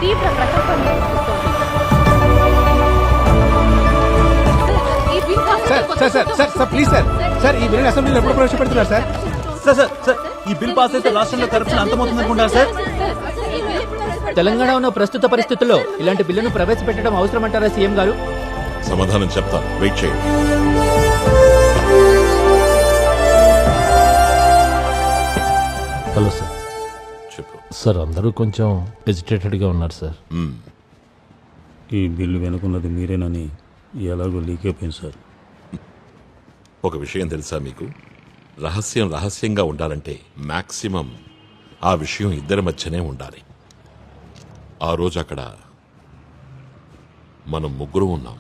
తీవ్ర ప్రకంపనలు సృష్టిస్తోంది. ప్లీజ్ సార్ ఈ బిల్లు అసెంబ్లీలో ఎప్పుడు ప్రవేశపెడుతున్నారు సార్? సార్ ఈ బిల్ పాస్ అయితే రాష్ట్రంలో కరప్షన్ అంతమవుతుంది అనుకుంటారు సార్? తెలంగాణ ఉన్న ప్రస్తుత పరిస్థితుల్లో ఇలాంటి బిల్లును ప్రవేశపెట్టడం అవసరమంటారా సీఎం గారు? సమాధానం చెప్తాను, వెయిట్ చేయండి. Hello sir. చెప్పు సార్ అందరూ కొంచెం హెజిటేటెడ్గా ఉన్నారు సార్. ఈ బిల్లు వెనుకున్నది మీరేనని ఎలాగో లీక్ అయిపోయింది సార్. ఒక విషయం తెలుసా మీకు? రహస్యంగా ఉండాలంటే మాక్సిమం ఆ విషయం ఇద్దరి మధ్యనే ఉండాలి. ఆ రోజు అక్కడ మనం ముగ్గురు ఉన్నాం.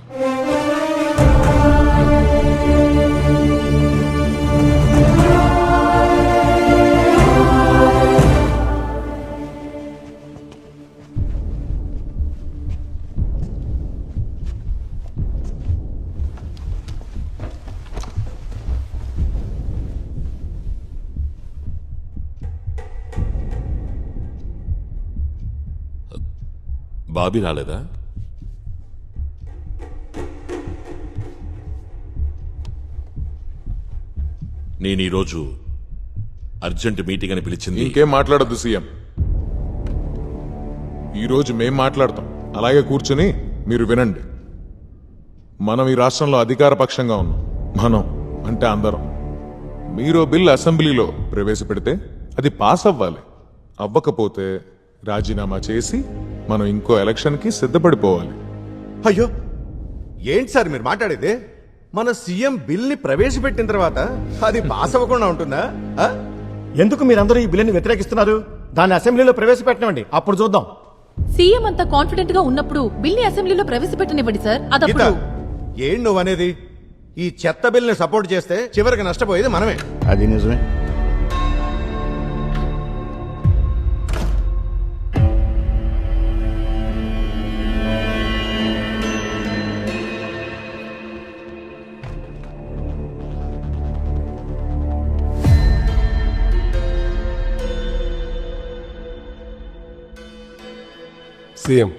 బాబీ రాలేదా? నేను ఈరోజు అర్జెంట్ మీటింగ్ అని పిలిచింది. ఇంకేం మాట్లాడద్దు సీఎం. ఈరోజు మేం మాట్లాడతాం, అలాగే కూర్చుని మీరు వినండి. మనం ఈ రాష్ట్రంలో అధికార పక్షంగా ఉన్నాం. మనం అంటే అందరం. మీరు బిల్ అసెంబ్లీలో ప్రవేశపెడితే అది పాస్ అవ్వాలి. అవ్వకపోతే రాజీనామా చేసి మనం ఇంకో ఎలక్షన్కి సిద్ధపడిపోవాలి. అయ్యో ఏంటి సార్ మీరు మాట్లాడేది? మన సీఎం బిల్ ని ప్రవేశపెట్టిన తర్వాత అది పాస్ అవ్వకుండా ఉంటుందా? ఎందుకు మీరందరూ ఈ బిల్లుని వ్యతిరేకిస్తున్నారు? దాన్ని అసెంబ్లీలో ప్రవేశపెట్టనివ్వండి, అప్పుడు చూద్దాం. సీఎం అంతా కాన్ఫిడెంట్ గా ఉన్నప్పుడు బిల్ని అసెంబ్లీలో ప్రవేశపెట్టనివ్వండి సార్. గీత, ఏం నువ్వు అనేది? ఈ చెత్త బిల్ ని సపోర్ట్ చేస్తే చివరికి నష్టపోయేది మనమే. అది నిజమే. సీఎం,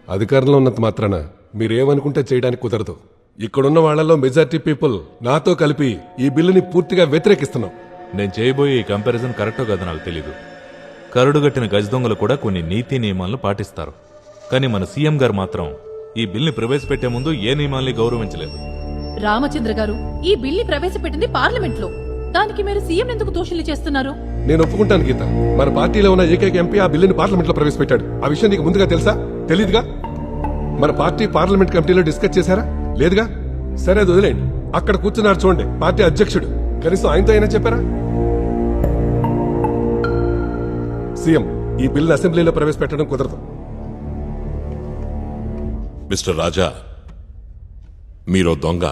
అధికారంలో ఉన్నంత మాత్రాన మీరేమనుకుంటే చేయడానికి కుదరదు. ఇక్కడున్న వాళ్లలో మెజారిటీ పీపుల్ నాతో కలిపి ఈ బిల్లుని పూర్తిగా వ్యతిరేకిస్తున్నాం. నేను చేయబోయే ఈ కంపారిజన్ కరెక్టో కాదో నాకు తెలీదు. కరడుగట్టిన గజ దొంగలు కూడా కొన్ని నీతి నియమాలను పాటిస్తారు. కానీ మన సీఎం గారు మాత్రం ఈ బిల్ని ప్రవేశపెట్టే ముందు ఏ నియమాల్ని గౌరవించలేదు. రామచంద్ర గారు, ఈ బిల్ని ప్రవేశపెట్టింది పార్లమెంట్ లో. దానికి మీరు సీఎం ఎందుకు దోషులు చేస్తున్నారు? నేను ఒప్పుకుంటాను గీత, మన పార్టీలో ఉన్న ఏకైక ఎంపీ ఆ బిల్లుని పార్లమెంట్ లో ప్రవేశపెట్టాడు. ఆ విషయం నీకు ముందుగా తెలుసా? తెలీదుగా? మన పార్టీ పార్లమెంట్ కమిటీలో డిస్కస్ చేశారా? లేదుగా? సరే, అది వదిలేండి. అక్కడ కూర్చున్నారు చూడండి, పార్టీ అధ్యక్షుడు. కనీసం ఆయనతో అయినా చెప్పారా? సీఎం, ఈ బిల్లు అసెంబ్లీలో ప్రవేశపెట్టడం కుదరదు. మిస్టర్ రాజా, మీరో దొంగ.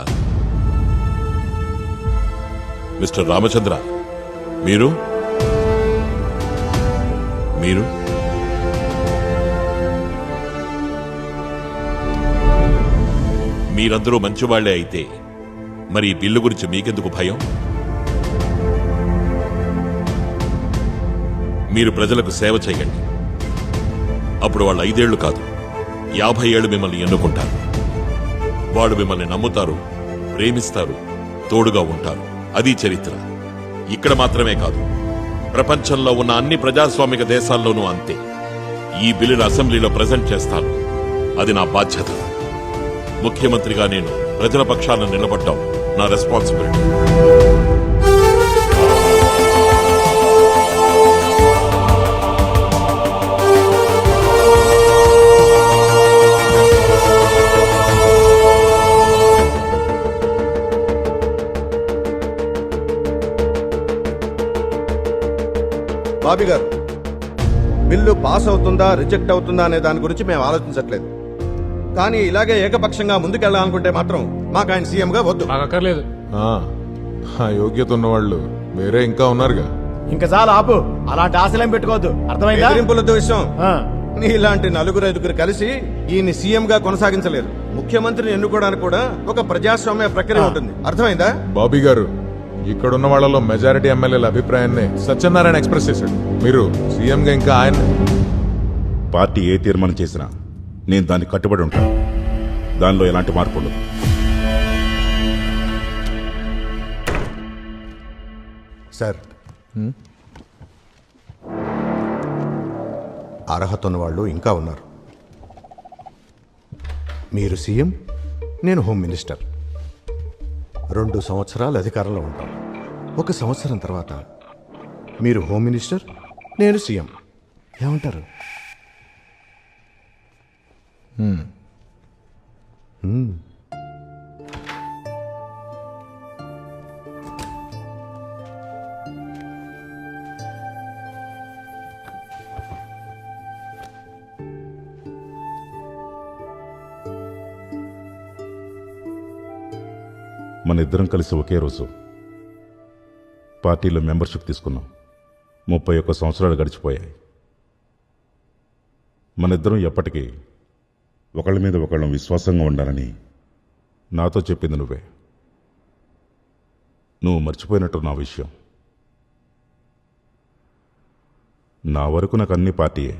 మిస్టర్ రామచంద్ర, మీరు మీరు మీరందరూ మంచివాళ్లే అయితే మరి ఈ బిల్లు గురించి మీకెందుకు భయం? మీరు ప్రజలకు సేవ చేయండి. అప్పుడు వాళ్ళు 5 ఏళ్లు కాదు 50 ఏళ్లు మిమ్మల్ని ఎన్నుకుంటారు. వాళ్ళు మిమ్మల్ని నమ్ముతారు, ప్రేమిస్తారు, తోడుగా ఉంటారు. అది చరిత్ర. ఇక్కడ మాత్రమే కాదు, ప్రపంచంలో ఉన్న అన్ని ప్రజాస్వామిక దేశాల్లోనూ అంతే. ఈ బిల్లును అసెంబ్లీలో ప్రజెంట్ చేస్తాను. అది నా బాధ్యత. ముఖ్యమంత్రిగా నేను ప్రజల పక్షాన నిలబడ్డం నా రెస్పాన్సిబిలిటీ. బాబీ గారు, బిల్లు పాస్ అవుతుందా రిజెక్ట్ అవుతుందా అనే దాని గురించి మేము ఆలోచించట్లేదు. కానీ ఇలాగే ఏకపక్షంగా ముందుకెళ్లాలనుకుంటే మాత్రం మాకు ఆయన సీఎం గా వద్దు. అక్కర్లేదు. ఆ యోగ్యత ఉన్న వాళ్ళు వేరే ఇంకా ఉన్నారుగా. ఇంకా చాలా ఆపు. అలాంటి ఆశలేం పెట్టుకోవద్దు, అర్థమైందా? ఎదిరింపుల ద్వేషం. నీలాంటి 4-5 కలిసి ఈయన్ని సీఎం గా కొనసాగించలేరు. ముఖ్యమంత్రిని ఎన్నుకోవడానికి కూడా ఒక ప్రజాస్వామ్య ప్రక్రియ ఉంటుంది. అర్థమైందా? బాబీ గారు, ఇక్కడున్న వాళ్ళలో మెజారిటీ ఎమ్మెల్యేల అభిప్రాయాన్ని సత్యనారాయణ ఎక్స్ప్రెస్ చేశాడు. మీరు సీఎం గా ఇంకా ఆయన పార్టీ ఏ తీర్మానం చేసినా నేను దానికి కట్టుబడి ఉంటాను. దానిలో ఎలాంటి మార్పు ఉండదు. సార్, అర్హత ఉన్న వాళ్ళు ఇంకా ఉన్నారు. మీరు సీఎం, నేను హోమ్ మినిస్టర్. 2 సంవత్సరాలు అధికారంలో ఉంటాం. 1 సంవత్సరం తర్వాత మీరు హోమ్ మినిస్టర్, నేను సీఎం. ఏమంటారు? మన ఇద్దరం కలిసి ఒకే రోజు పార్టీలో మెంబర్షిప్ తీసుకున్నాం. 31 సంవత్సరాలు గడిచిపోయాయి. మన ఇద్దరం ఎప్పటికీ ఒకళ్ళ మీద ఒకళ్ళం విశ్వాసంగా ఉండాలని నాతో చెప్పింది నువ్వే. నువ్వు మర్చిపోయినట్టు నా విషయం. నా వరకు నాకు అన్ని పార్టీయే.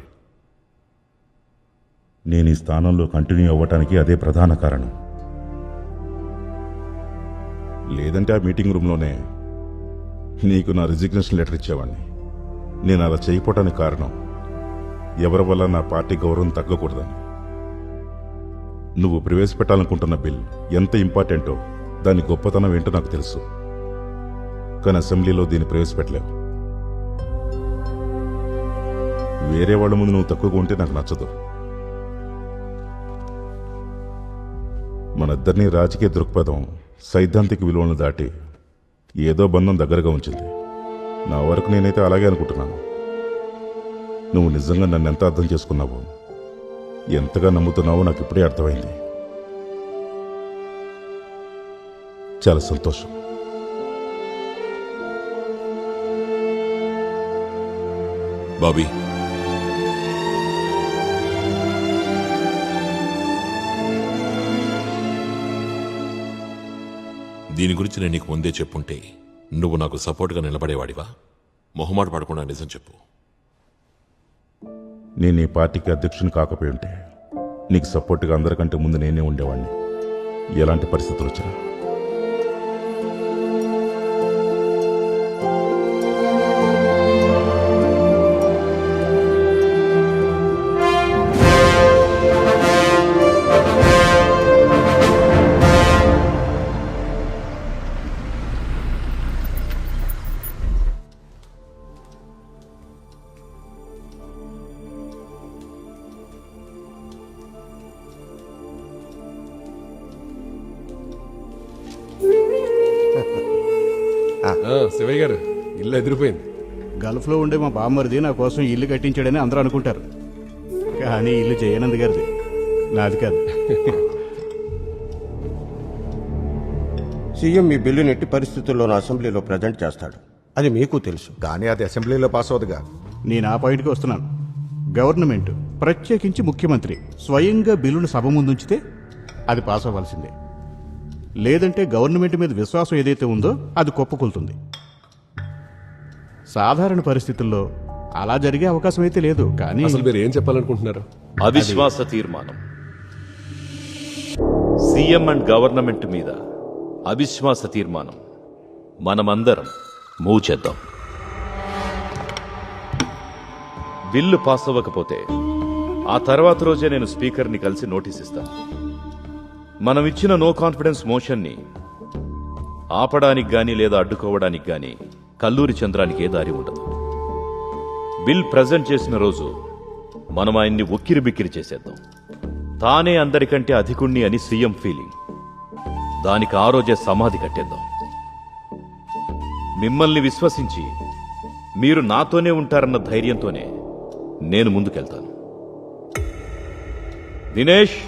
నేను ఈ స్థానంలో కంటిన్యూ అవ్వటానికి అదే ప్రధాన కారణం. లేదంటే ఆ మీటింగ్ రూమ్లోనే నీకు నా రిజిగ్నేషన్ లెటర్ ఇచ్చేవాడిని. నేను అలా చేయకపోవటానికి కారణం ఎవరి వల్ల నా పార్టీ గౌరవం తగ్గకూడదని. నువ్వు ప్రవేశపెట్టాలనుకుంటున్న బిల్ ఎంత ఇంపార్టెంటో దాని గొప్పతనం ఏంటో నాకు తెలుసు. కానీ అసెంబ్లీలో దీన్ని ప్రవేశపెట్టలేవు. వేరే వాళ్ళ ముందు నువ్వు తక్కువగా ఉంటే నాకు నచ్చదు. మనిద్దరినీ రాజకీయ దృక్పథం, సైద్ధాంతిక విలువలను దాటి ఏదో బంధం దగ్గరగా ఉంచింది. నా వరకు నేనైతే అలాగే అనుకుంటున్నాను. నువ్వు నిజంగా నన్ను ఎంత అర్థం చేసుకున్నావో, ఎంతగా నమ్ముతున్నావో నాకు ఇప్పుడే అర్థమైంది. చాలా సంతోషం. బాబీ, దీని గురించి నేను నీకు ముందే చెప్పుంటే నువ్వు నాకు సపోర్ట్గా నిలబడేవాడివా? మొహమాట పడకుండా నిజం చెప్పు. నేను ఈ పార్టీకి అధ్యక్షుని కాకపోయి ఉంటే నీకు సపోర్ట్గా అందరికంటే ముందు నేనే ఉండేవాడిని, ఎలాంటి పరిస్థితులు వచ్చినా. శివయ్య గారు, ఇల్లు ఎదిరిపోయింది. గల్ఫ్లో ఉండే మా బామ్మరిది నా కోసం ఇల్లు కట్టించాడని అందరూ అనుకుంటారు. కానీ ఇల్లు చేయనంది గారిది, నాది కాదు. సీఎం మీ బిల్లుని ఎట్టి పరిస్థితుల్లోనూ అసెంబ్లీలో ప్రజెంట్ చేస్తాడు. అది మీకు తెలుసు. కానీ అది అసెంబ్లీలో పాస్ అవుతుందిగా. నేను ఆ పాయింట్కి వస్తున్నాను. గవర్నమెంట్, ప్రత్యేకించి ముఖ్యమంత్రి స్వయంగా బిల్లును సభ ముందుంచితే అది పాస్ అవ్వాల్సిందే. లేదంటే గవర్నమెంట్ మీద విశ్వాసం ఏదైతే ఉందో అది కుప్పకూలుతుంది. సాధారణ పరిస్థితుల్లో అలా జరిగే అవకాశం అయితే లేదు. కానీ అసలు మీరు ఏం చెప్పాలనుకుంటున్నారు? అవిశ్వాస తీర్మానం, సీఎం అండ్ గవర్నమెంట్ మీద అవిశ్వాస తీర్మానం మనమందరం మూవ్ చేద్దాం. బిల్లు పాస్ అవ్వకపోతే ఆ తర్వాత రోజే నేను స్పీకర్ని కలిసి నోటీస్ ఇస్తాను. మనం ఇచ్చిన నో కాన్ఫిడెన్స్ మోషన్ని ఆపడానికి గాని లేదా అడ్డుకోవడానికి గాని కల్లూరి చంద్రానికి ఏ దారి ఉండదు. బిల్ ప్రజెంట్ చేసిన రోజు మనం ఆయన్ని ఉక్కిరి బిక్కిరి చేసేద్దాం. తానే అందరికంటే అధికుణ్ణి అని సీఎం ఫీలింగ్. దానికి ఆ రోజే సమాధి కట్టేద్దాం. మిమ్మల్ని విశ్వసించి మీరు నాతోనే ఉంటారన్న ధైర్యంతోనే నేను ముందుకెళ్తాను. దినేష్,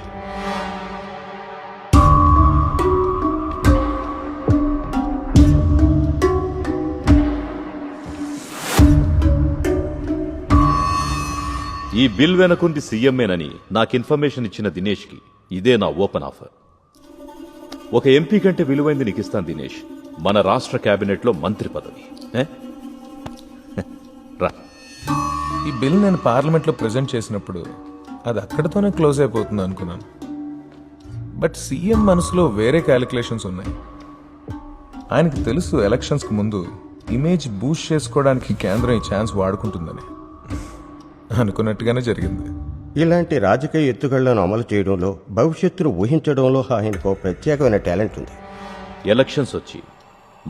ఈ బిల్ వెనకుంది సీఎంఏనని నాకు ఇన్ఫర్మేషన్ ఇచ్చిన దినేష్కి ఇదే నా ఓపెన్ ఆఫర్. ఒక ఎంపీ కంటే విలువైంది నీకు ఇస్తాను దినేష్, మన రాష్ట్ర కేబినెట్లో మంత్రి పదవి. రా. ఈ బిల్ నేను పార్లమెంట్లో ప్రజెంట్ చేసినప్పుడు అది అక్కడితోనే క్లోజ్ అయిపోతుంది అనుకున్నాను. బట్ సీఎం మనసులో వేరే క్యాలిక్యులేషన్స్ ఉన్నాయి. ఆయనకి తెలుసు ఎలక్షన్స్కి ముందు ఇమేజ్ బూస్ట్ చేసుకోవడానికి కేంద్రం ఈ ఛాన్స్ వాడుకుంటుందని. అనుకున్నట్టుగానే జరిగింది. ఇలాంటి రాజకీయ ఎత్తుగళ్లను అమలు చేయడంలో, భవిష్యత్తును ఊహించడంలో ఆయనకు ప్రత్యేకమైన టాలెంట్ ఉంది. ఎలక్షన్స్ వచ్చి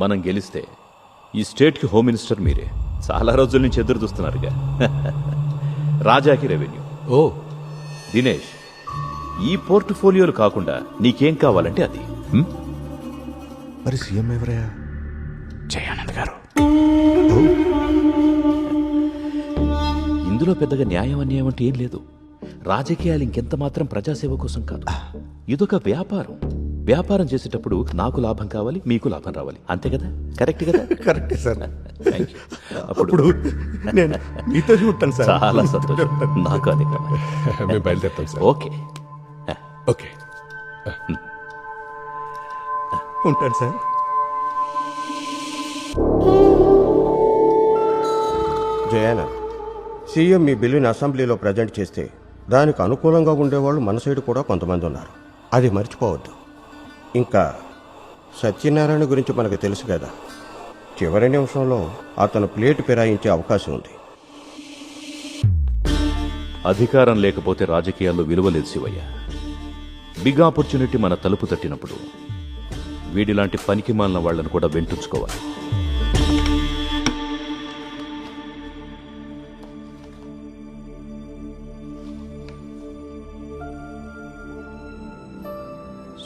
మనం గెలిస్తే ఈ స్టేట్కి హోమ్ మినిస్టర్ మీరే. చాలా రోజుల నుంచి ఎదురు చూస్తున్నారుగా. రాజాకి రెవెన్యూ. ఓ దినేష్, ఈ పోర్ట్ఫోలియోలు కాకుండా నీకేం కావాలంటే అది. మరి సీఎం ఎవరయ్యా? జయానంద్ గారు. ఇందులో పెద్దగా న్యాయం అన్యాయం అంటే ఏం లేదు. రాజకీయాలు ఇంకెంత మాత్రం ప్రజాసేవ కోసం కాదు. ఇదొక వ్యాపారం. వ్యాపారం చేసేటప్పుడు నాకు లాభం కావాలి, మీకు లాభం రావాలి. అంతే కదా? కరెక్ట్ కదా? కరెక్టే సార్. Thank you. అప్పుడు నేను మీతో ఉంటాను సార్. చాలా సంతోషం. నాకు అదే కావాలి. మేము బయలుదేరుతాం సార్. Okay okay. ఉంటాను సార్. జయానంద్, సీఎం మీ బిల్లుని అసెంబ్లీలో ప్రజెంట్ చేస్తే దానికి అనుకూలంగా ఉండేవాళ్ళు మన సైడ్ కూడా కొంతమంది ఉన్నారు. అది మర్చిపోవద్దు. ఇంకా సత్యనారాయణ గురించి మనకు తెలుసు కదా, చివరి నిమిషంలో అతను ప్లేట్ ఫిరాయించే అవకాశం ఉంది. అధికారం లేకపోతే రాజకీయాల్లో విలువ లేదు శివయ్య. బిగ్ ఆపర్చునిటీ మన తలుపు తట్టినప్పుడు వీడిలాంటి పనికి మాలిన వాళ్లను కూడా వెంటుంచుకోవాలి.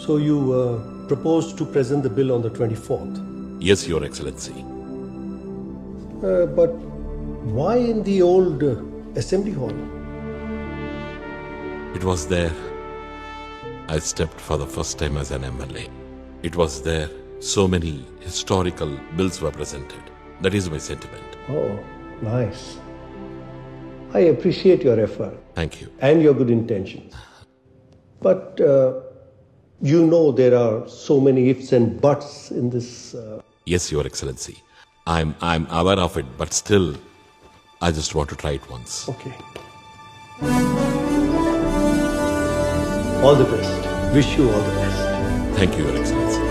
So you proposed to present the bill on the 24th. Yes, Your Excellency. But why in the old assembly hall? It was there. I stepped for the first time as an MLA. It was there. So many historical bills were presented. That is my sentiment. Oh, nice. I appreciate your effort. Thank you. And your good intentions. But you know there are so many ifs and buts in this. Yes, Your Excellency. I'm aware of it, but still, I just want to try it once. Okay. All the best. Wish you all the best. Thank you, Your Excellency.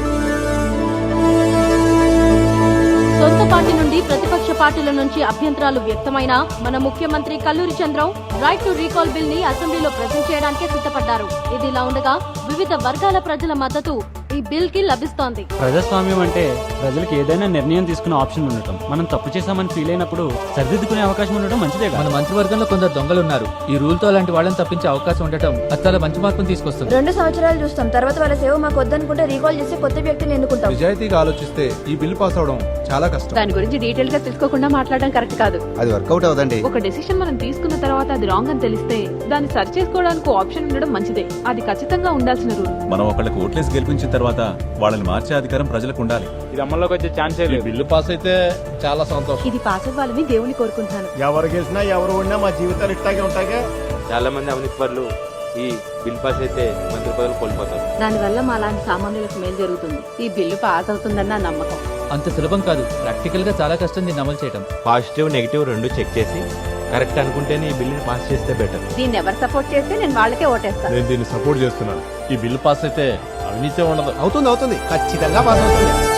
సొంత party నుండి ప్రతిపక్ష పార్టీల నుంచి అభ్యంతరాలు వ్యక్తమైన మన ముఖ్యమంత్రి Kalluri Chandram right to recall bill ని అసెంబ్లీలో ప్రజెంట్ చేయడానికి సిద్ధపడ్డారు. ఇది ఇలా ఉండగా వివిధ వర్గాల ప్రజల మద్దతు ఈ బిల్ కి లభిస్తోంది. ప్రజాస్వామ్యం అంటే ప్రజలకు ఏదైనా నిర్ణయం తీసుకునే ఆప్షన్ ఉండటం. మనం తప్పు చేశామని ఫీల్ అయినప్పుడు సరిదిద్దుకునే అవకాశం ఉండటం మంచిదే. మన మంత్రివర్గంలో కొందరు దొంగలు ఉన్నారు. ఈ రూల్ తో అలాంటి వాళ్ళని తప్పించే అవకాశం ఉండటం అది చాలా మంచి మార్పును తీసుకొస్తుంది. 2 సంవత్సరాలు చూస్తాం, తర్వాత వాళ్ళ సేవ మాకు వద్దనుకుంటే రీకాల్ చేసి కొత్త వ్యక్తిని ఎన్నుకుంటాం. నిజాయితీగా ఆలోచిస్తే ఈ బిల్ పాస్ అవడం చాలా కష్టం. దాని గురించి డీటెయిల్ గా తెలుసుకోకుండా మాట్లాడడం కరెక్ట్ కాదు. అది వర్కౌట్ అవదండి. ఒక డెసిషన్ మనం తీసుకున్న తర్వాత అది రాంగ్ అని తెలిస్తే దాన్ని సరి చేసుకోవడానికి ఆప్షన్ ఉండడం మంచిదే. అది ఖచ్చితంగా ఉండాల్సిన రూల్. మనం ఒకళ్ళకి ఓట్లేసి గెలిపించిన తర్వాత వాళ్ళని మార్చే అధికారం ప్రజలకు ఉండాలి. ఇది అమల్లోకి వచ్చే ఛాన్సే లేదు. బిల్లు పాస్ అయితే చాలా సంతోషం. ఇది పాస్ అవ్వాలని దేవుని కోరుకుంటున్నాను. ఎవరు గెలిచినా ఎవరు ఉన్నా మా జీవితాలు ఇట్టాగే ఉంటాయిగా. చాలా మంది అవినీతిపరులు ఈ బిల్ పాస్ అయితే మంత్రి పదవులు కోల్పోతారు. దానివల్ల మా లాంటి సామాన్యులకు మేలు జరుగుతుంది. ఈ బిల్లు పాస్ అవుతుందన్న నమ్మకం. అంత సులభం కాదు. ప్రాక్టికల్ గా చాలా కష్టం దీన్ని అమలు చేయడం. పాజిటివ్ నెగిటివ్ రెండు చెక్ చేసి కరెక్ట్ అనుకుంటేనే ఈ బిల్లుని పాస్ చేస్తే బెటర్. దీన్ని ఎవరు సపోర్ట్ చేస్తే నేను వాళ్ళకే ఓటేస్తాను. నేను దీన్ని సపోర్ట్ చేస్తున్నాను. ఈ బిల్లు పాస్ అయితే అవినీతి ఉండదు. అవుతుంది ఖచ్చితంగా పాస్ అవుతుంది.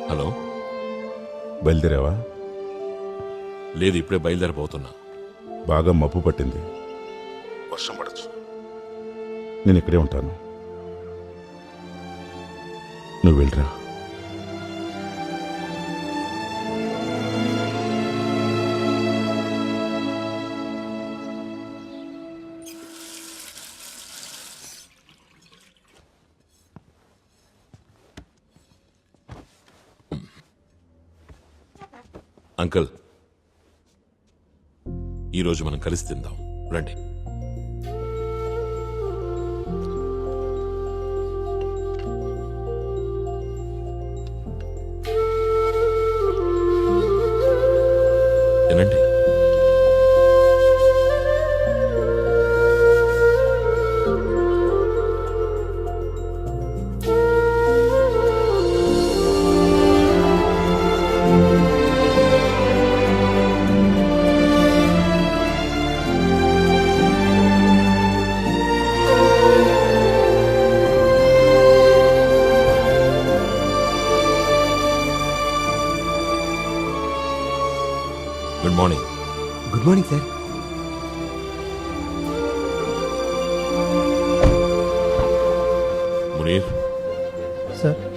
హలో, బయలుదేరావా? లేదు, ఇప్పుడే బయలుదేరబోతున్నా. బాగా మబ్బు పట్టింది, వర్షం పడచ్చు. నేను ఇక్కడే ఉంటాను, నువ్వు వెళ్ళరా. అంకుల్, ఈ రోజు మనం కలిసి తిందాం రండి. తినండి. Good morning. Good morning sir. Munir, sir